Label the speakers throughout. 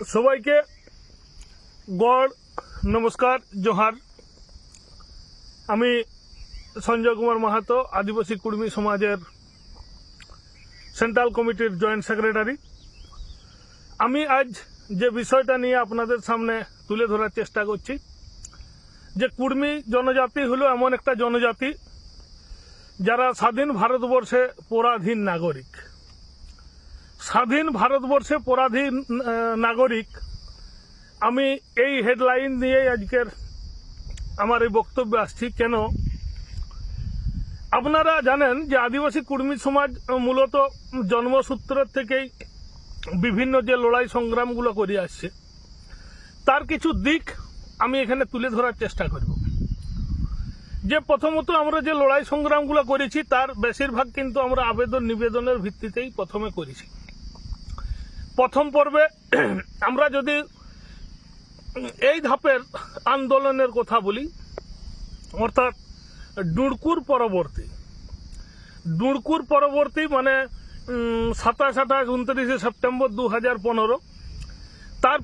Speaker 1: সবাইকে গড় নমস্কার জোহার। আমি সঞ্জয় কুমার মাহাতো, আদিবাসী কুর্মী সমাজের সেন্ট্রাল কমিটির জয়েন্ট সেক্রেটারি। আমি আজ যে বিষয়টা নিয়ে আপনাদের সামনে তুলে ধরার চেষ্টা করছি যে কুর্মী জনজাতি হলো এমন একটা জনজাতি যারা স্বাধীন ভারতবর্ষে পরাধীন নাগরিক। স্বাধীন ভারতবর্ষে পরাধীন নাগরিক। আমি এই হেডলাইন দিয়ে আজকের আমার এই বক্তব্যে আসছি। কেন? আপনারা জানেন যে আদিবাসী কুর্মী সমাজ মূলত জন্মসূত্রের থেকেই বিভিন্ন যে লড়াই সংগ্রামগুলো করে আসছে তার কিছু দিক আমি এখানে তুলে ধরার চেষ্টা করব। যে প্রথমত আমরা যে লড়াই সংগ্রামগুলো করেছি তার বেশিরভাগ কিন্তু আমরা আবেদন নিবেদনের ভিত্তিতেই প্রথমে করেছি। প্রথম পর্বে আমরা যদি এই ধাপের আন্দোলনের কথা বলি, অর্থাৎ ডুঁড়কুর পরবর্তী মানে 27-28-29 সেপ্টেম্বর 2015 তার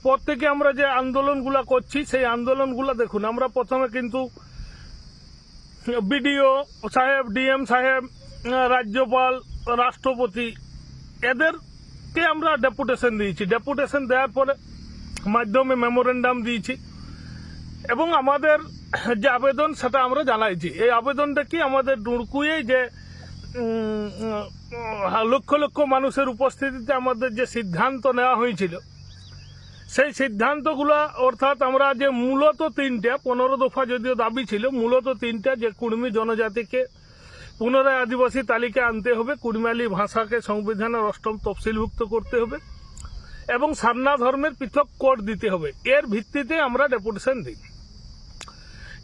Speaker 1: পর থেকে আমরা যে আন্দোলনগুলো করছি সেই আন্দোলনগুলো দেখুন। আমরা প্রথমে কিন্তু বিডিও সাহেব, ডিএম সাহেব, রাজ্যপাল, রাষ্ট্রপতি এদেরকে আমরা ডেপুটেশন দিয়েছি। ডেপুটেশন দেওয়ার পরে মাধ্যমে মেমোরেন্ডাম দিয়েছি এবং আমাদের যে আবেদন সেটা আমরা জানাইছি। এই আবেদনটা কি আমাদের ডুঁড়কুয়ে যে লক্ষ লক্ষ মানুষের উপস্থিতিতে আমাদের যে সিদ্ধান্ত নেওয়া হয়েছিল সেই সিদ্ধান্তগুলো, অর্থাৎ আমরা যে মূলত 15 দফা যদিও দাবি ছিল, মূলত 3টা যে কুর্মী জনজাতিকে পুনরায় আদিবাসী তালিকায় আনতে হবে, কুর্মালী ভাষাকে সংবিধানের 8ম তফসিলভুক্ত করতে হবে এবং সারনা ধর্মের পৃথক কোড দিতে হবে। এর ভিত্তিতে আমরা ডেপুটেশন দিই।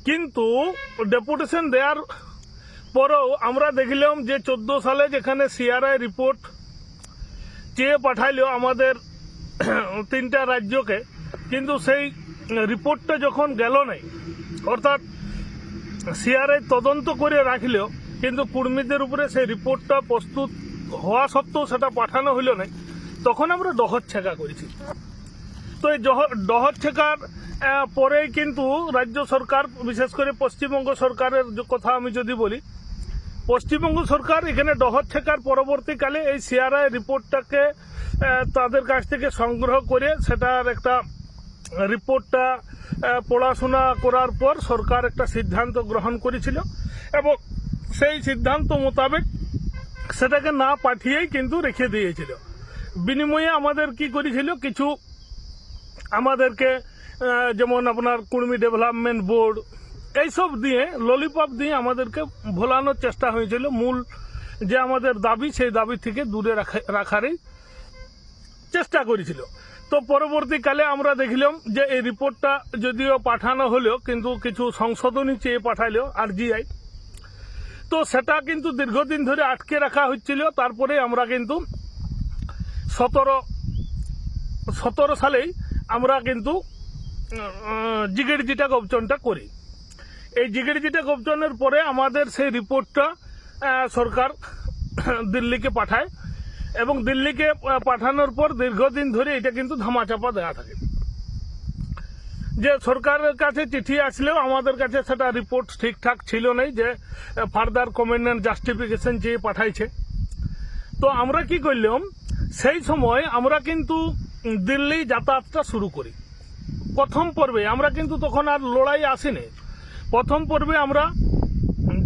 Speaker 1: কিন্তু ডেপুটেশন দেওয়ার পরেও আমরা দেখলাম যে 14 সালে যেখানে সিআরআই রিপোর্ট চেয়ে পাঠাইলো আমাদের 3টা রাজ্যকে, কিন্তু সেই রিপোর্টটা যখন গেল নাই, অর্থাৎ সিআরআই তদন্ত করে রাখলেও কিন্তু কুর্মীদের উপরে সেই রিপোর্টটা প্রস্তুত হওয়া সত্ত্বেও সেটা পাঠানো হইল না, তখন আমরা ডহর ছেঁকা করেছি। তো এই ডহর ছেঁকার পরেই কিন্তু রাজ্য সরকার, বিশেষ করে পশ্চিমবঙ্গ সরকারের কথা আমি যদি বলি, পশ্চিমবঙ্গ সরকার এখানে ডহর ছেঁকার পরবর্তীকালে এই সিআরআই রিপোর্টটাকে তাদের কাছ থেকে সংগ্রহ করে সেটার একটা রিপোর্টটা পড়াশোনা করার পর সরকার একটা সিদ্ধান্ত গ্রহণ করেছিল এবং সেই সিদ্ধান্ত মোতাবেক সেটাকে না পাঠিয়েই কিন্তু রেখে দিয়েছিল। বিনিময়ে আমাদের কি করেছিল, কিছু আমাদেরকে যেমন আপনার কুর্মী ডেভেলপমেন্ট বোর্ড এইসব দিয়ে ললিপপ দিয়ে আমাদেরকে ভোলানোর চেষ্টা হয়েছিল। মূল যে আমাদের দাবি সেই দাবি থেকে দূরে রাখারই চেষ্টা করেছিল। তো পরবর্তীকালে আমরা দেখলাম যে এই রিপোর্টটা যদিও পাঠানো হলেও কিন্তু কিছু সংশোধনী চেয়ে পাঠাইলো আরজিআই, তো সেটা কিন্তু দীর্ঘদিন ধরে আটকে রাখা হচ্ছিল। তারপরে আমরা কিন্তু 17 সালেই আমরা কিন্তু জিগেড়জিটা গবচনটা করি। এই জিগেড়জিটা গবচনের পরে আমাদের সেই রিপোর্টটা সরকার দিল্লিকে পাঠায় এবং দিল্লিকে পাঠানোর পর দীর্ঘদিন ধরে এটা কিন্তু ধামাচাপা দেওয়া থাকে। যে সরকারের কাছে চিঠি আসলেও আমাদের কাছে সেটা রিপোর্ট ঠিকঠাক ছিল না, যে ফার্দার কমেন্ট অ্যান্ড জাস্টিফিকেশন চেয়ে পাঠাইছে। তো আমরা কি করলাম, সেই সময় আমরা কিন্তু দিল্লি যাতায়াতটা শুরু করি। প্রথম পর্বে আমরা কিন্তু তখন আর লড়াই আসেনি। প্রথম পর্বে আমরা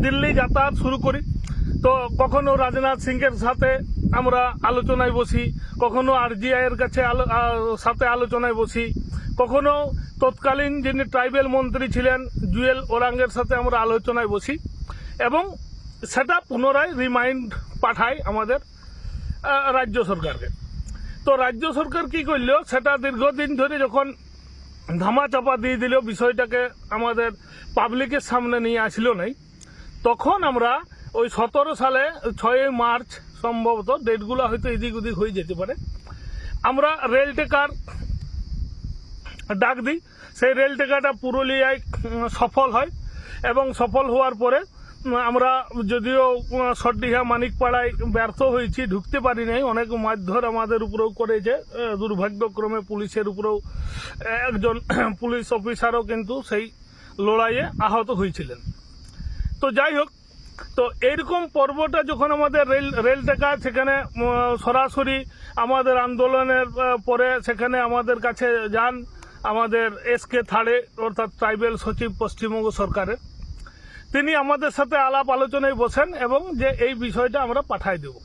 Speaker 1: দিল্লি যাতায়াত শুরু করি। তো কখনো রাজনাথ সিংয়ের সাথে আমরা আলোচনায় বসি, কখনো আরজিআই এর কাছে সাথে আলোচনায় বসি, কখনো তৎকালীন যিনি ট্রাইবেল মন্ত্রী ছিলেন জুয়েল ওরাংয়ের সাথে আমরা আলোচনায় বসি এবং সেটা পুনরায় রিমাইন্ড পাঠাই আমাদের রাজ্য সরকারকে। তো রাজ্য সরকার কি করলো, সেটা দীর্ঘদিন ধরে যখন ধামাচাপা দিয়ে দিল, বিষয়টাকে আমাদের পাবলিকের সামনে নিয়ে আসলো নাই, তখন আমরা ওই 17 সালে 6 মার্চ, সম্ভবত ডেটগুলো হয়তো এদিক ওদিক হয়ে যেতে পারে, আমরা রেল টেকার ডাক দিই। সেই রেল টেকাটা পুরুলিয়ায় সফল হয় এবং সফল হওয়ার পরে আমরা যদিও সরডিহা মানিকপাড়ায় ব্যর্থ হয়েছি, ঢুকতে পারি নাই, অনেক মারধর আমাদের উপরেও করেছে। দুর্ভাগ্যক্রমে পুলিশের উপরেও একজন পুলিশ অফিসারও কিন্তু সেই লড়াইয়ে আহত হয়েছিলেন। তো যাই হোক, তো এইরকম পর্বটা যখন আমাদের রেল টেকা সেখানে সরাসরি আমাদের আন্দোলনের পরে সেখানে আমাদের কাছে যান আমাদের এসকে থাড়ে অর্থাৎ ট্রাইবেল সচিব পশ্চিমবঙ্গ সরকারের। তিনি আমাদের সাথে আলাপ আলোচনায় বসেন এবং যে এই বিষয়টা আমরা পাঠাই দেব।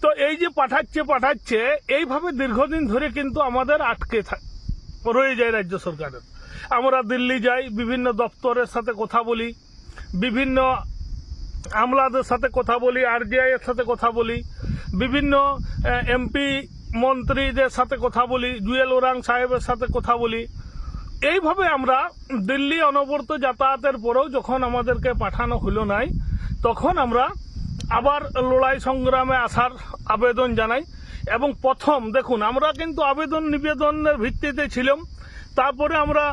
Speaker 1: তো এই যে পাঠাচ্ছে এইভাবে দীর্ঘদিন ধরে কিন্তু আমাদের আটকে রয়ে যায় রাজ্য সরকারের। আমরা দিল্লি যাই, বিভিন্ন দপ্তরের সাথে কথা বলি, বিভিন্ন আমলাদের সাথে কথা বলি, আরজিআই এর সাথে কথা বলি, বিভিন্ন এমপি মন্ত্রীদের সাথে কথা বলি, জুয়েল ওরাং সাহেবের সাথে কথা বলি। এইভাবে আমরা দিল্লি অনবরত যাতায়াতের পরেও যখন আমাদেরকে পাঠানো হলো নাই, তখন আমরা আবার লড়াই সংগ্রামে আসার আবেদন জানাই। এবং প্রথম দেখুন, আমরা কিন্তু আবেদন নিবেদনের ভিত্তিতে ছিলাম, তারপরে আমরা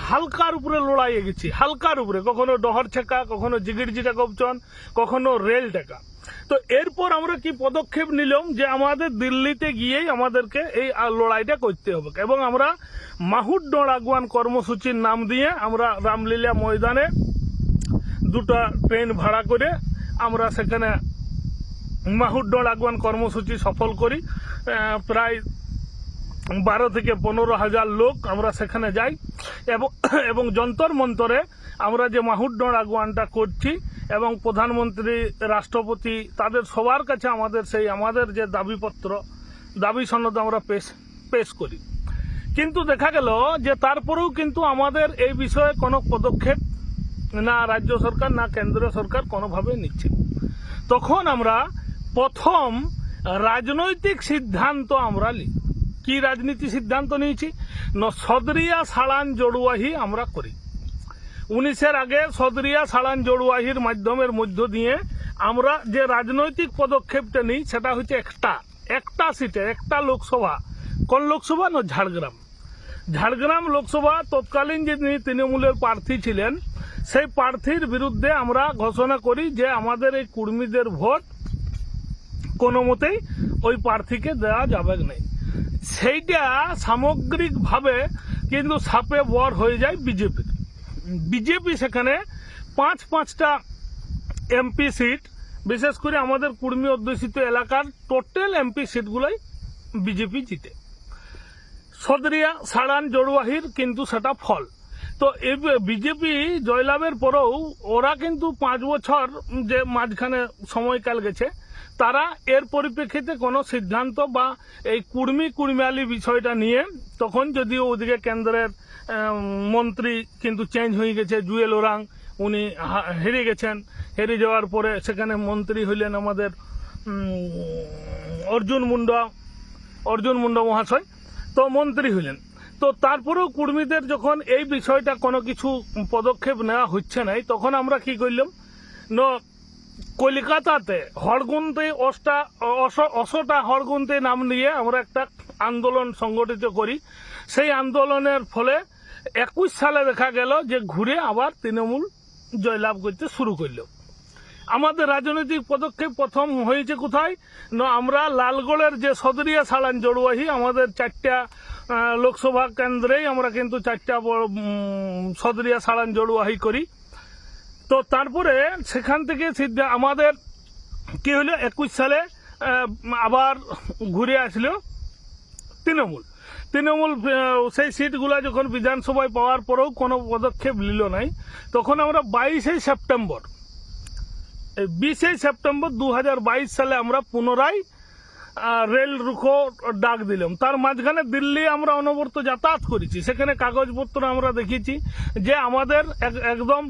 Speaker 1: হালকার উপরে লড়াইয়ে গেছি, হালকার উপরে, কখনো ডহর ছেকা, কখনো জিগিরজিটা কবচন, কখনো রেল টেকা। তো এরপর আমরা কি পদক্ষেপ নিলাম যে আমাদের দিল্লিতে গিয়েই আমাদেরকে এই লড়াইটা করতে হবে এবং আমরা মাহুড্ডড় আগুয়ান কর্মসূচির নাম দিয়ে আমরা রামলীলা ময়দানে দুটো ট্রেন ভাড়া করে আমরা সেখানে মাহুড্ডড় আগুয়ান কর্মসূচি সফল করি। প্রায় 12 থেকে 15,000 লোক আমরা সেখানে যাই এবং যন্তর মন্তরে আমরা যে মাহুড্ডড় আগুয়ানটা করছি এবং প্রধানমন্ত্রী, রাষ্ট্রপতি, তাদের সবার কাছে আমাদের যে দাবি সনদ আমরা পেশ করি। কিন্তু দেখা গেল যে তারপরেও কিন্তু আমাদের এই বিষয়ে কোনো পদক্ষেপ না রাজ্য সরকার না কেন্দ্রীয় সরকার কোনোভাবে নিচ্ছে। তখন আমরা প্রথম রাজনৈতিক সিদ্ধান্ত আমরা নিই। কি রাজনীতি সিদ্ধান্ত নিয়েছি? সদরিয়া সাড়ান জড়ুয়াহি আমরা করি। 19-এর আগে সদরিয়া সাড়ান জড়ুয়াহির মাধ্যমের মধ্য দিয়ে আমরা যে রাজনৈতিক পদক্ষেপটা নিই সেটা হচ্ছে একটা সিটে, একটা লোকসভা। কোন লোকসভা? না, ঝাড়গ্রাম লোকসভা। তৎকালীন যিনি তৃণমূলের প্রার্থী ছিলেন সেই প্রার্থীর বিরুদ্ধে আমরা ঘোষণা করি যে আমাদের এই কুর্মীদের ভোট কোনো মতেই ওই প্রার্থীকে দেওয়া যাবে না। সেইটা সামগ্রিকভাবে কিন্তু সাপে বর হয়ে যায় বিজেপি সেখানে 5-5টা এমপি সিট, বিশেষ করে আমাদের কুর্মী অধ্যুষিত এলাকার টোটাল এমপি সিটগুলোই বিজেপি জিতে। সদরিয়া সাড়ান জড়ুয়াহির কিন্তু সেটা ফল। তো এই বিজেপি জয়লাভের পরেও ওরা কিন্তু 5 বছর যে মাঝখানে সময়কাল গেছে, তারা এর পরিপ্রেক্ষিতে কোনো সিদ্ধান্ত বা এই কুর্মিয়ালি বিষয়টা নিয়ে, তখন যদিও ওদিকে কেন্দ্রের মন্ত্রী কিন্তু চেঞ্জ হয়ে গেছে, জুয়েল ওরাং উনি হেরে গেছেন, হেরে যাওয়ার পরে সেখানে মন্ত্রী হইলেন আমাদের অর্জুন মুন্ডা মহাশয়, তো মন্ত্রী হইলেন। তো তারপরেও কুর্মীদের যখন এই বিষয়টা কোনো কিছু পদক্ষেপ নেওয়া হচ্ছে নাই, তখন আমরা কি করলাম? কলকাতাতে হড়গুনতে 8টা হড়গুনতে নাম নিয়ে আমরা একটা আন্দোলন সংগঠিত করি। সেই আন্দোলনের ফলে 21 সালে দেখা গেল যে ঘুরে আবার তৃণমূল জয়লাভ করতে শুরু করল। আমাদের রাজনৈতিক পদক্ষেপ প্রথম হয়েছে কোথায়? না, আমরা লালগড়ের যে সদরিয়া সাড়ান জড়ুয়াহি, আমাদের 4টা লোকসভা কেন্দ্রেই আমরা কিন্তু 4টা সদরিয়া সাড়ান জড়ুয়াহি করি। তো তারপরে সেখান থেকে আমাদের কি হলো, 21 সালে আবার ঘুরে আসলো তৃণমূল। সেই সিটগুলো যখন বিধানসভায় পাওয়ার পরেও কোনো পদক্ষেপ নিল নাই, তখন আমরা 20 সেপ্টেম্বর 2022 সালে আমরা পুনরায় রেল রুখো ডাক দিলাম। তার মাঝখানে দিল্লি আমরা অনবরত যাতায়াত করেছি, সেখানে কাগজপত্র আমরা দেখেছি যে আমাদের একদম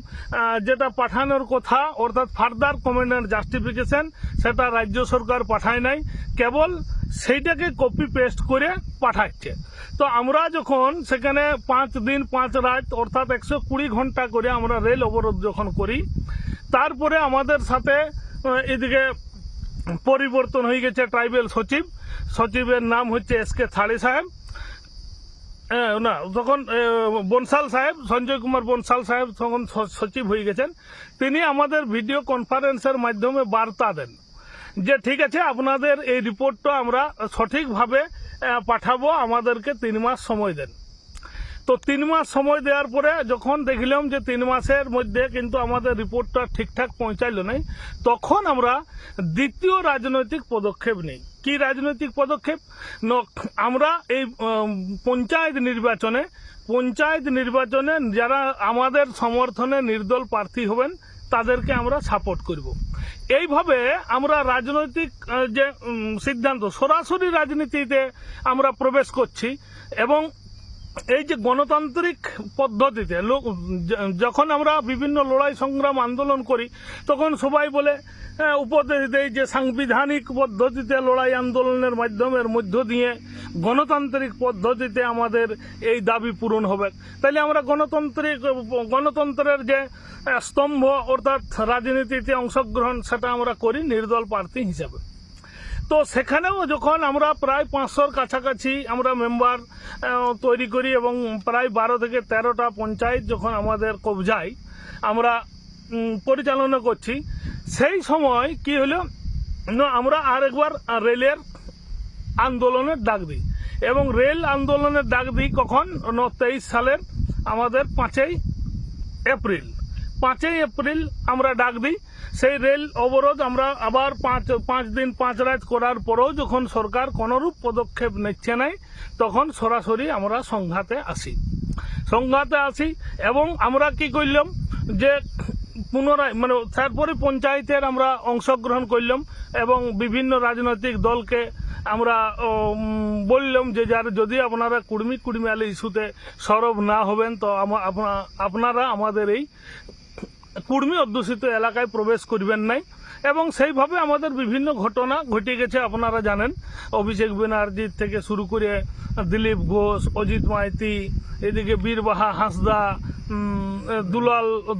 Speaker 1: যেটা পাঠানোর কথা, অর্থাৎ ফার্দার কমেন্ট অ্যান্ড জাস্টিফিকেশন, সেটা রাজ্য সরকার পাঠায় নাই, কেবল সেইটাকে কপি পেস্ট করে পাঠাচ্ছে। তো আমরা যখন সেখানে 5 দিন 5 রাত অর্থাৎ 120 ঘন্টা করে আমরা রেল অবরোধ যখন করি, তারপরে আমাদের সাথে এদিকে পরিবর্তন হয়ে গেছে ট্রাইবেল সচিবের নাম হচ্ছে এসকে থাড়ি সাহেব না তখন বনসাল সাহেব, সঞ্জয় কুমার বনসাল সাহেব তখন সচিব হয়ে গেছেন। তিনি আমাদের ভিডিও কনফারেন্সের মাধ্যমে বার্তা দেন যে ঠিক আছে, আপনাদের এই রিপোর্টটা আমরা সঠিকভাবে পাঠাবো, আমাদেরকে 3 মাস সময় দেন। তো 3 মাস সময় দেওয়ার পরে যখন দেখলাম যে 3 মাসের মধ্যে কিন্তু আমাদের রিপোর্টটা ঠিকঠাক পৌঁছাইল নাই, তখন আমরা দ্বিতীয় রাজনৈতিক পদক্ষেপ নিই। কি রাজনৈতিক পদক্ষেপ? আমরা এই পঞ্চায়েত নির্বাচনে যারা আমাদের সমর্থনে নির্দল প্রার্থী হবেন তাদেরকে আমরা সাপোর্ট করব। এইভাবে আমরা রাজনৈতিক যে সিদ্ধান্ত, সরাসরি রাজনীতিতে আমরা প্রবেশ করছি। এবং এই যে গণতান্ত্রিক পদ্ধতিতে যখন আমরা বিভিন্ন লড়াই সংগ্রাম আন্দোলন করি, তখন সবাই বলে উপদেশ দেয় যে সাংবিধানিক পদ্ধতিতে লড়াই আন্দোলনের মধ্য দিয়ে গণতান্ত্রিক পদ্ধতিতে আমাদের এই দাবি পূরণ হবে। তাইলে আমরা গণতন্ত্রের যে স্তম্ভ অর্থাৎ রাজনীতিতে অংশগ্রহণ, সেটা আমরা করি নির্দল প্রার্থী হিসাবে। তো সেখানেও যখন আমরা প্রায় 500-র কাছাকাছি আমরা মেম্বার তৈরি করি এবং প্রায় 12 থেকে 13টা পঞ্চায়েত যখন আমাদের কবজায় আমরা পরিচালনা করছি, সেই সময় কি হলো না, আমরা আরেকবার রেলের আন্দোলনের ডাক দিই। এবং রেল আন্দোলনের ডাক দিই কখন? 23 সালের আমাদের 5ই এপ্রিল আমরা ডাক দিই। সেই রেল অবরোধ আমরা আবার 5 দিন 5 রাত করার পরেও যখন সরকার কোনরূপ পদক্ষেপ নিচ্ছে নাই, তখন সরাসরি আমরা সংঘাতে আসি। এবং আমরা কি করলাম যে পুনরায় তারপরে পঞ্চায়েতের আমরা অংশগ্রহণ করলাম এবং বিভিন্ন রাজনৈতিক দলকে আমরা বললাম যে যদি আপনারা কুর্মী আলী ইস্যুতে সরব না হবেন, তো আপনারা আমাদের এই কুর্মী অধ্যুষিত এলাকায় প্রবেশ করবেন নাই। এবং সেইভাবে আমাদের বিভিন্ন ঘটনা ঘটে গেছে, আপনারা জানেন। অভিষেক ব্যানার্জি থেকে শুরু করে দিলীপ ঘোষ, অজিত মাইতি, এদিকে বীরবাহা হাঁসদা,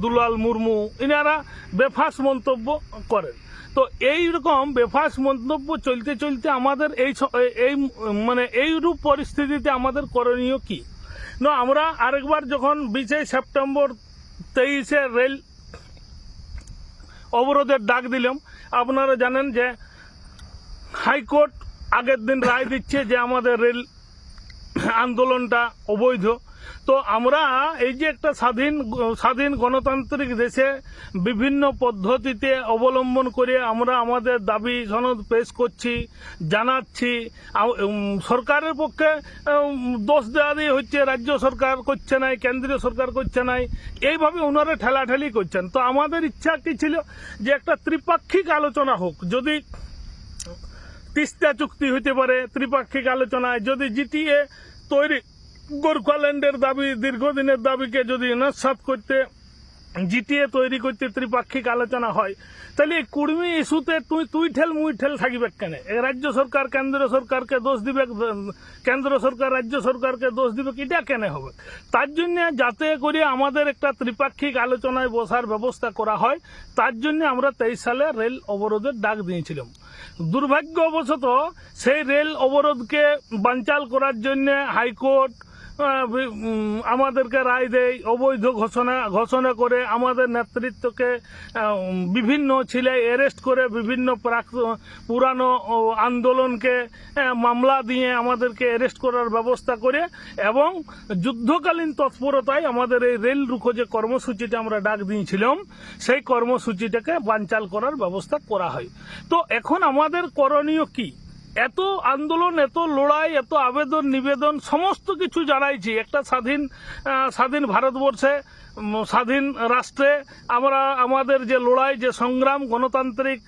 Speaker 1: দুলাল মুর্মু, ইনারা বেফাস মন্তব্য করেন। তো এইরকম বেফাস মন্তব্য চলতে আমাদের এইরূপ পরিস্থিতিতে আমাদের করণীয় কি? না, আমরা আরেকবার যখন 20 সেপ্টেম্বর 23-এ রেল অবরোধের ডাক দিলাম, আপনারা জানেন যে হাইকোর্ট আগের দিন রায় দিচ্ছে যে আমাদের রেল আন্দোলনটা অবৈধ। তো আমরা এই যে একটা স্বাধীন গণতান্ত্রিক দেশে বিভিন্ন পদ্ধতিতে অবলম্বন করে আমরা আমাদের দাবি সনদ পেশ করছি, জানাচ্ছি। সরকারের পক্ষে দোষ দেওয়া দিয়ে হচ্ছে রাজ্য সরকার করছে নাই, কেন্দ্রীয় সরকার করছে নাই, এইভাবে ওনারা ঠেলাঠেলি করছেন। তো আমাদের ইচ্ছা কি ছিল যে একটা ত্রিপাক্ষিক আলোচনা হোক। যদি তিস্তা চুক্তি হইতে পারে ত্রিপাক্ষিক আলোচনায়, যদি জিটিএ তৈরি, গোর্খাল্যান্ডের দাবি, দীর্ঘদিনের দাবিকে যদি নস্যাৎ করতে, জিটিএ তৈরি করতে ত্রিপাক্ষিক আলোচনা হয়, তাহলে এই কুর্মী ইস্যুতে তুই ঠেল মুই ঠেল থাকিবে কেন? রাজ্য সরকার কেন্দ্র সরকারকে দোষ দিবে, কেন্দ্র সরকার রাজ্য সরকারকে দোষ দিবে, এটা কেন হবে? তার জন্য যাতে করে আমাদের একটা ত্রিপাক্ষিক আলোচনায় বসার ব্যবস্থা করা হয়, তার জন্য আমরা 23 সালে রেল অবরোধের ডাক দিয়েছিলাম। দুর্ভাগ্যবশত সেই রেল অবরোধকে বানচাল করার জন্য হাইকোর্ট আমাদেরকে রায় দেয়, অবৈধ ঘোষণা করে আমাদের নেতৃত্বকে বিভিন্ন ছিলায় অ্যারেস্ট করে, বিভিন্ন পুরানো আন্দোলনকে মামলা দিয়ে আমাদেরকে অ্যারেস্ট করার ব্যবস্থা করে, এবং যুদ্ধকালীন তৎপরতায় আমাদের এই রেল রুখো যে কর্মসূচিটা আমরা ডাক দিয়েছিলাম, সেই কর্মসূচিটাকে বানচাল করার ব্যবস্থা করা হয়। তো এখন আমাদের করণীয় কি? এত আন্দোলন, এত লড়াই, এত আবেদন নিবেদন সমস্ত কিছু জানাইছি। একটা স্বাধীন ভারতবর্ষে, স্বাধীন রাষ্ট্রে আমরা আমাদের যে লড়াই, যে সংগ্রাম, গণতান্ত্রিক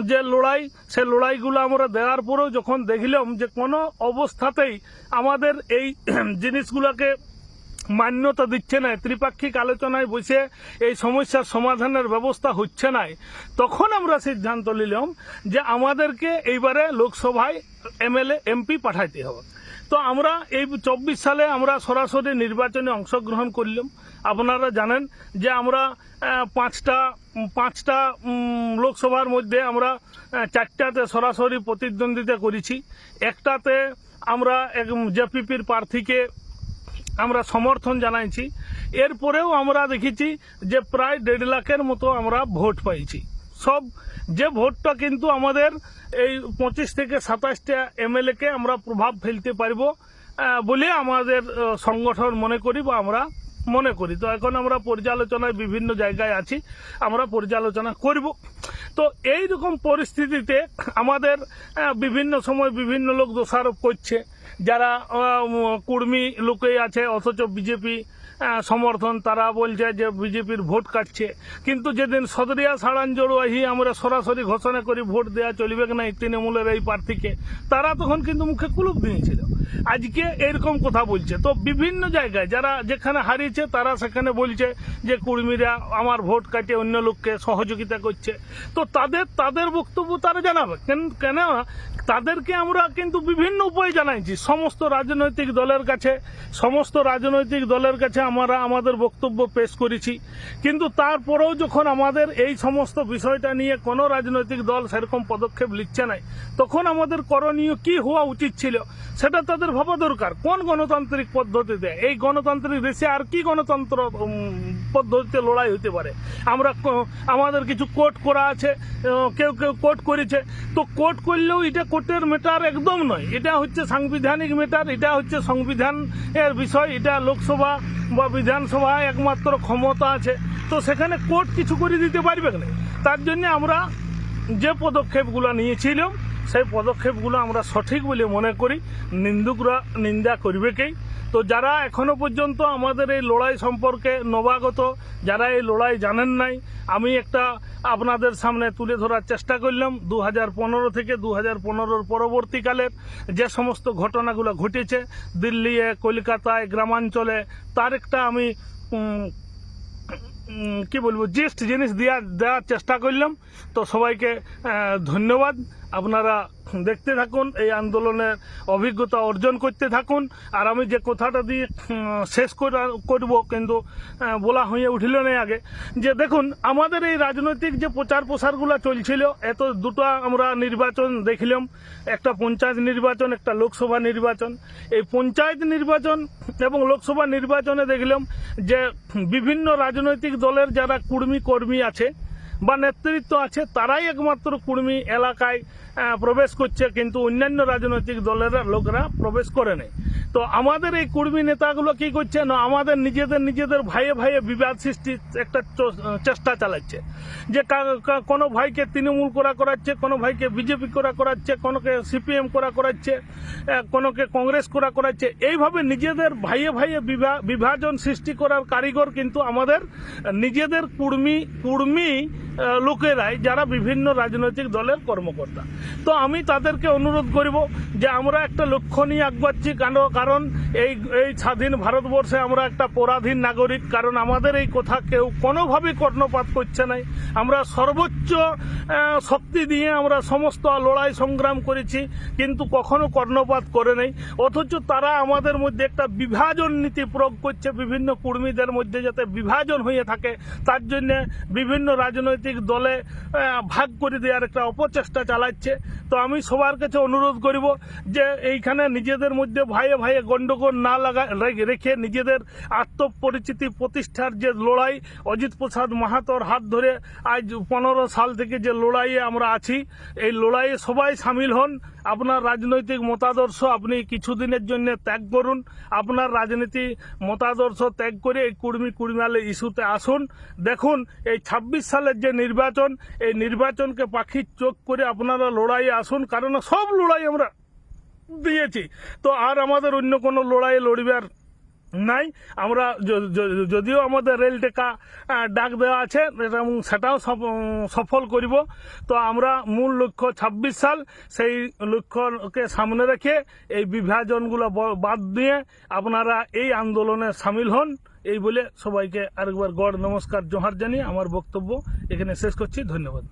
Speaker 1: যে লড়াই, সে লড়াইগুলো আমরা দেওয়ার পরেও যখন দেখলাম যে কোনো অবস্থাতেই আমাদের এই জিনিসগুলোকে মান্যতা দিচ্ছে না, ত্রিপাক্ষিক আলোচনায় বসে এই সমস্যার সমাধানের ব্যবস্থা হচ্ছে না, তখন আমরা সিদ্ধান্ত নিলাম যে আমাদেরকে এইবারে লোকসভায় এমএলএ এমপি পাঠাইতে হবে। তো আমরা এই 24 সালে আমরা সরাসরি নির্বাচনে অংশগ্রহণ করলাম। আপনারা জানেন যে আমরা পাঁচটা লোকসভার মধ্যে আমরা 4টাতে সরাসরি প্রতিদ্বন্দ্বিতা করেছি। একটাতে আমরা জেপিপির প্রার্থীকে আমরা সমর্থন জানাইছি। এরপরেও আমরা দেখেছি যে প্রায় 1.5 লাখের মতো আমরা ভোট পাইছি। সব যে ভোটটা কিন্তু আমাদের এই 25 থেকে 27টা এমএলএকে আমরা প্রভাব ফেলতে পারব বলে আমাদের সংগঠন মনে করি বা আমরা মনে করি। তো এখন আমরা পর্যালোচনায় বিভিন্ন জায়গায় আছি, আমরা পর্যালোচনা করব। তো এই রকম পরিস্থিতিতে আমাদের বিভিন্ন সময় বিভিন্ন লোক দোষারোপ করছে, যারা কুর্মী লোকে আছে অথচ বিজেপি সমর্থন, তারা বলছে যে বিজেপির ভোট কাটছে। কিন্তু যেদিন সদরিয়া সাড়ান জড়ুয়াহি আমরা সরাসরি ঘোষণা করি ভোট দেওয়া চলবে না তৃণমূলের এই প্রার্থীকে, তারা তখন কিন্তু মুখে কুলুপ দিয়েছিল। আজকে এরকম কথা বলছে। তো বিভিন্ন জায়গায় যারা যেখানে হারিয়েছে তারা সেখানে বলছে যে কুর্মীরা আমার ভোট কাটে অন্য লোককে সহযোগিতা করছে। তো তাদের বক্তব্য তারা জানাবে কেন? তাদেরকে আমরা কিন্তু বিভিন্ন উপায় জানাইছি সমস্ত রাজনৈতিক দলের কাছে আমরা আমাদের বক্তব্য পেশ করেছি। কিন্তু তারপরেও যখন আমাদের এই সমস্ত বিষয়টা নিয়ে কোনো রাজনৈতিক দল সেরকম পদক্ষেপ নিচ্ছে না, তখন আমাদের করণীয় কি হওয়া উচিত ছিল সেটা তাদের ভাবা দরকার। কোন গণতান্ত্রিক পদ্ধতিতে, এই গণতান্ত্রিক দেশে আর কি গণতন্ত্র পদ্ধতিতে লড়াই হতে পারে? আমাদের কিছু কোর্ট করা আছে, কেউ কোর্ট করেছে। তো কোর্ট করলেও এটা কোর্টের ম্যাটার একদম নয়, এটা হচ্ছে সাংবিধানিক ম্যাটার, এটা হচ্ছে সংবিধানের বিষয়, এটা লোকসভা বা বিধানসভায় একমাত্র ক্ষমতা আছে। তো সেখানে কোর্ট কিছু করে দিতে পারবে না। তার জন্য আমরা যে পদক্ষেপগুলো নিয়েছিলাম সেই পদক্ষেপগুলো আমরা সঠিক বলে মনে করি। নিন্দুকরা নিন্দা করবেকেই। তো যারা এখনো পর্যন্ত আমাদের এই লড়াই সম্পর্কে নবাগত, যারা এই লড়াই জানেন নাই, আমি একটা আপনাদের সামনে তুলে ধরার চেষ্টা করলাম 2015 থেকে 2015 পরবর্তীকালের যে সমস্ত ঘটনাগুলো ঘটেছে দিল্লি, কলকাতায়, গ্রামাঞ্চলে, তার একটা আমি কি বলবো জিস্ট জিনিস দেওয়ার চেষ্টা করলাম। তো সবাইকে ধন্যবাদ। আপনারা দেখতে থাকুন, এই আন্দোলনের অভিজ্ঞতা অর্জন করতে থাকুন। আর আমি যে কথাটা দিয়ে শেষ করব কিন্তু বলা হয়ে উঠিল না আগে, যে দেখুন আমাদের এই রাজনৈতিক যে প্রচার প্রসারগুলো চলছিল, এত দুটো আমরা নির্বাচন দেখলাম, একটা পঞ্চায়েত নির্বাচন, একটা লোকসভা নির্বাচন। এই পঞ্চায়েত নির্বাচন এবং লোকসভা নির্বাচনে দেখলাম যে বিভিন্ন রাজনৈতিক দলের যারা কর্মী আছে বা নেতৃত্ব আছে, তারাই একমাত্র কুর্মী এলাকায় প্রবেশ করছে, কিন্তু অন্যান্য রাজনৈতিক দলের লোকরা প্রবেশ করে নেই। তো আমাদের এই কুর্মী নেতাগুলো কি করছে না, আমাদের নিজেদের ভাইয়ে বিবাদ সৃষ্টির একটা চেষ্টা চালাচ্ছে। যে কোনো ভাইকে তৃণমূল করাচ্ছে, কোনো ভাইকে বিজেপি করাচ্ছে, কোনোকে সিপিএম করাচ্ছে, কোনোকে কংগ্রেস করাচ্ছে। এইভাবে নিজেদের ভাইয়ে বিভাজন সৃষ্টি করার কারিগর কিন্তু আমাদের নিজেদের কুর্মী লোকেরাই, যারা বিভিন্ন রাজনৈতিক দলের কর্মকর্তা। তো আমি তাদেরকে অনুরোধ করব যে আমরা একটা লক্ষ্য নিয়ে আগবাচ্ছি, কারণ এই স্বাধীন ভারতবর্ষে আমরা একটা পরাধীন নাগরিক। কারণ আমাদের এই কথা কেউ কোনোভাবেই কর্ণপাত করছে না। আমরা সর্বোচ্চ শক্তি দিয়ে আমরা সমস্ত লড়াই সংগ্রাম করেছি, কিন্তু কখনো কর্ণপাত করে নেই। অথচ তারা আমাদের মধ্যে একটা বিভাজন নীতি প্রয়োগ করছে, বিভিন্ন কর্মীদের মধ্যে যাতে বিভাজন হয়ে থাকে, তার জন্য বিভিন্ন রাজনৈতিক দলে ভাগ করে দেওয়ার একটা অপচেষ্টা চালাচ্ছে। তো আমি সবার কাছে অনুরোধ করব যে এইখানে নিজেদের মধ্যে ভাইয়ে গন্ডগোল না রেখে নিজেদের আত্মপরিচিতি প্রতিষ্ঠার যে লড়াই, অজিত প্রসাদ মাহাতোর হাত ধরে আজ 15 সাল থেকে যে লড়াইয়ে আমরা আছি, এই লড়াইয়ে সবাই সামিল হন। আপনার রাজনৈতিক মতাদর্শ আপনি কিছুদিনের জন্য ত্যাগ করুন, আপনার রাজনীতি মতাদর্শ ত্যাগ করে এই কুর্মী ইস্যুতে আসুন। দেখুন এই 26 সালের যে নির্বাচন, এই নির্বাচনকে পাখির চোখ করে আপনারা লড়াইয়ে আসুন, কারণ সব লড়াই আমরা দিয়েছি। তো আর আমাদের অন্য কোনো লড়াইয়ে লড়িবার নাই। আমরা যদিও আমাদের রেল টেকা ডাক দেওয়া আছে এবং সেটাও সফল করব। তো আমরা মূল লক্ষ্য 26 সাল, সেই লক্ষ্যকে সামনে রেখে এই বিভাজনগুলো বাদ দিয়ে আপনারা এই আন্দোলনে সামিল হন। এই বলে সবাইকে আরেকবার গড় নমস্কার জোহার জানিয়ে আমার বক্তব্য এখানে শেষ করছি। ধন্যবাদ।